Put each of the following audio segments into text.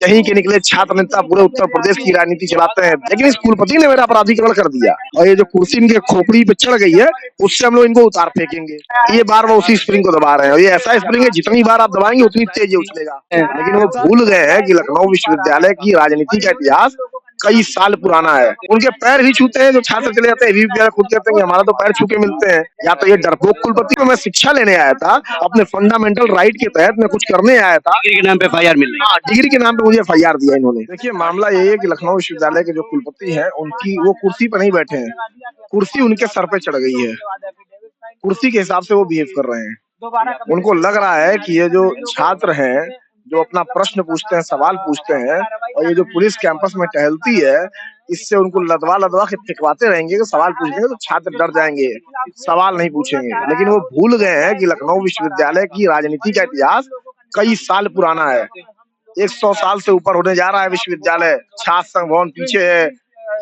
यहीं के निकले छात्र नेता पूरे उत्तर प्रदेश की राजनीति चलाते हैं, लेकिन इस कुलपति ने मेरा अपराधीकरण कर दिया और ये जो कुर्सी इनके खोपड़ी पे चढ़ गई है उससे हम लोग इनको उतार फेंकेंगे। ये बार बार उसी स्प्रिंग को दबा रहे हैं और ये ऐसा स्प्रिंग है जितनी बार आप दबाएंगे उतनी तेज ये उछलेगा। लेकिन वो भूल गए हैं कि लखनऊ विश्वविद्यालय की राजनीति का इतिहास कई साल पुराना है। उनके पैर ही छूते हैं जो छात्र चले जाते हैं, विश्वविद्यालय खुद कहते हैं कि हमारा तो पैर छू के मिलते हैं। या तो ये डरपोक कुलपति को मैं शिक्षा लेने आया था, अपने फंडामेंटल राइट के तहत मैं कुछ करने आया था। डिग्री के नाम पे एफआईआर मिल रही है। डिग्री के नाम पे मुझे एफआईआर दिया इन्होंने। देखिए मामला ये है कि लखनऊ विश्वविद्यालय के जो कुलपति हैं उनकी वो कुर्सी पर नहीं बैठे हैं, कुर्सी उनके सर पे चढ़ गई है। कुर्सी के हिसाब से वो बिहेव कर रहे हैं। उनको लग रहा है कि ये जो छात्र हैं जो अपना प्रश्न पूछते हैं, सवाल पूछते हैं और ये जो पुलिस कैंपस में टहलती है, इससे उनको लदवा के फेंकवाते रहेंगे कि सवाल पूछेंगे तो छात्र डर जाएंगे, सवाल नहीं पूछेंगे। लेकिन वो भूल गए हैं कि लखनऊ विश्वविद्यालय की राजनीति का इतिहास कई साल पुराना है। 100 साल से ऊपर होने जा रहा है विश्वविद्यालय। छात्र संघ भवन पीछे है,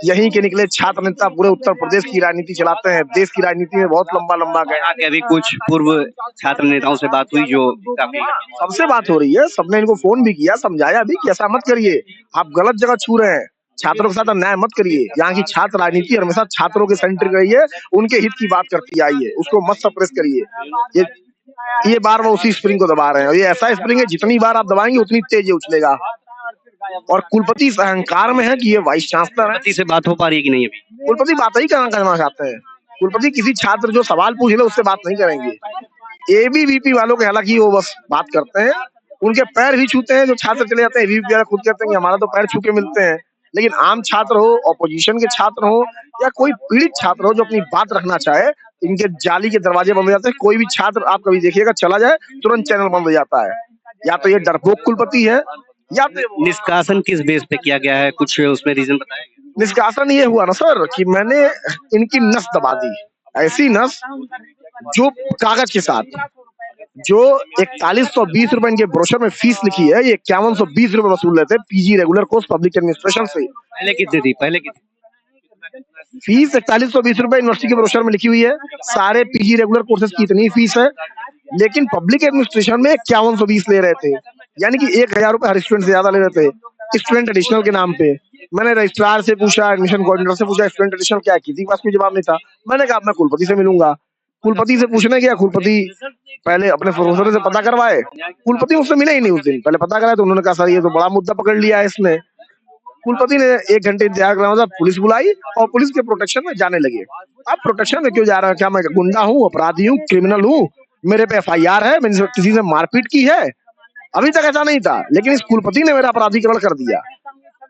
यहीं के निकले छात्र नेता पूरे उत्तर प्रदेश की राजनीति चलाते हैं। देश की राजनीति में बहुत लंबा गए। अभी कुछ पूर्व छात्र नेताओं से बात हुई जो काफी सबसे बात हो रही है, सबने इनको फोन भी किया, समझाया भी कि ऐसा मत करिए, आप गलत जगह छू रहे हैं, छात्रों के साथ अन्याय मत करिए। यहाँ की छात्र राजनीति हमेशा छात्रों के सेंटर गई है, उनके हित की बात करती आई है, उसको मत सप्रेस करिए। ये बार बार उसी स्प्रिंग को दबा रहे हैं और ये ऐसा स्प्रिंग है जितनी बार आप दबाएंगे उतनी तेज ये उछलेगा। और कुलपति इस अहंकार में है कि ये वाइस चांसलर है। से बात हो पा रही है कि नहीं अभी? कुलपति बात ही करना चाहते हैं। कुलपति किसी छात्र जो सवाल पूछ ले उससे बात नहीं करेंगे। एबीवीपी वालों के हालांकि वो बस बात करते हैं, उनके पैर ही छूते हैं जो छात्र चले जाते हैं। विश्वविद्यालय खुद कहते हैं कि हमारा तो पैर छू के मिलते हैं। लेकिन आम छात्र हो, ऑपोजिशन के छात्र हो या कोई पीड़ित छात्र हो जो अपनी बात रखना चाहे, इनके जाली के दरवाजे बंद हो जाते हैं। कोई भी छात्र आप कभी देखिएगा चला जाए तुरंत चैनल बंद हो जाता है। या तो ये डरपोक कुलपति है या तो निष्कासन किस बेस पे किया गया है, कुछ उसमें रीजन बताएंगे? निष्कासन ये हुआ ना सर कि मैंने इनकी नस दबा दी, ऐसी नस जो कागज के साथ जो 4120 रुपए इनके ब्रोशर में फीस लिखी है, ये 5120 रुपए वसूल लेते हैं PG regular course public administration से। पहले कितनी थी? पहले कितनी फीस 4120 रुपए यूनिवर्सिटी के ब्रोशर में लिखी हुई है। सारे पीजी रेगुलर कोर्सेज की इतनी फीस है, लेकिन पब्लिक एडमिनिस्ट्रेशन में 5120 ले रहे थे, यानी कि 1000 रुपए हर स्टूडेंट से ज्यादा ले रहे थे स्टूडेंट एडिशनल के नाम पे। मैंने रजिस्ट्रार से पूछा, एडमिशन कोऑर्डिनेटर से पूछा स्टूडेंट एडिशनल क्या है, किसी के पास कोई जवाब नहीं था। मैंने कहा मैं कुलपति से मिलूंगा। कुलपति से पूछने गया, कुलपति पहले अपने प्रोफेसर से पता करवाए, कुलपति मुझसे मिले ही नहीं उस दिन। पहले पता कराया तो उन्होंने कहा सर ये तो बड़ा मुद्दा पकड़ लिया है इसने। कुलपति ने 1 घंटे इंतजार करना, पुलिस बुलाई और पुलिस के प्रोटेक्शन में जाने लगे। अब प्रोटेक्शन में क्यों जा रहा है? क्या मैं गुंडा हूँ, अपराधी हूँ, क्रिमिनल हूँ, मेरे पे एफआईआर है, मैंने किसी से मारपीट की है? अभी तक ऐसा नहीं था, लेकिन इस कुलपति ने मेरा अपराधीकरण कर दिया।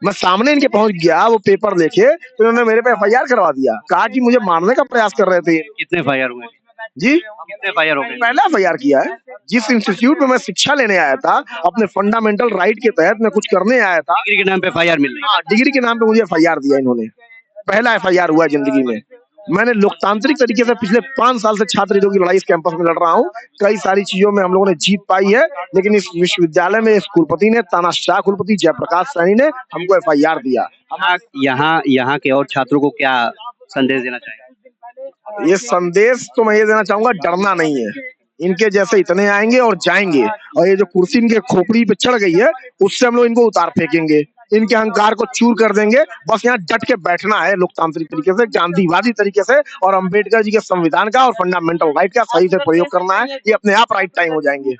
मैं सामने इनके पहुंच गया, वो पेपर लेके, तो इन्होंने मेरे पे एफआईआर करवा दिया। कहा कि मुझे मारने का प्रयास कर रहे थे। कितने एफआईआर हुए जी? कितने एफआईआर हो गए? पहला एफआईआर किया है। जिस इंस्टीट्यूट में मैं शिक्षा लेने आया था, अपने फंडामेंटल राइट के तहत मैं कुछ करने आया था। डिग्री के नाम पे एफआईआर मिल रही है। डिग्री के नाम पे मुझे एफआईआर दिया इन्होंने। पहला एफआईआर हुआ जिंदगी में। मैंने लोकतांत्रिक तरीके से पिछले 5 साल से छात्र हितों की लड़ाई इस कैंपस में लड़ रहा हूँ। कई सारी चीजों में हम लोगों ने जीत पाई है, लेकिन इस विश्वविद्यालय में इस कुलपति ने, तानाशाह कुलपति जयप्रकाश सैनी ने हमको एफआईआर दिया। यहाँ के और छात्रों को क्या संदेश देना चाहिए? ये संदेश तो मैं ये देना चाहूंगा, डरना नहीं है। इनके जैसे इतने आएंगे और जाएंगे, और ये जो कुर्सी इनके खोपड़ी पे चढ़ गई है उससे हम लोग इनको उतार फेंकेंगे, इनके अहंकार को चूर कर देंगे। बस यहाँ डट के बैठना है लोकतांत्रिक तरीके से, गांधीवादी तरीके से, और अंबेडकर जी के संविधान का और फंडामेंटल राइट का सही से प्रयोग करना है। ये अपने आप राइट टाइम हो जाएंगे।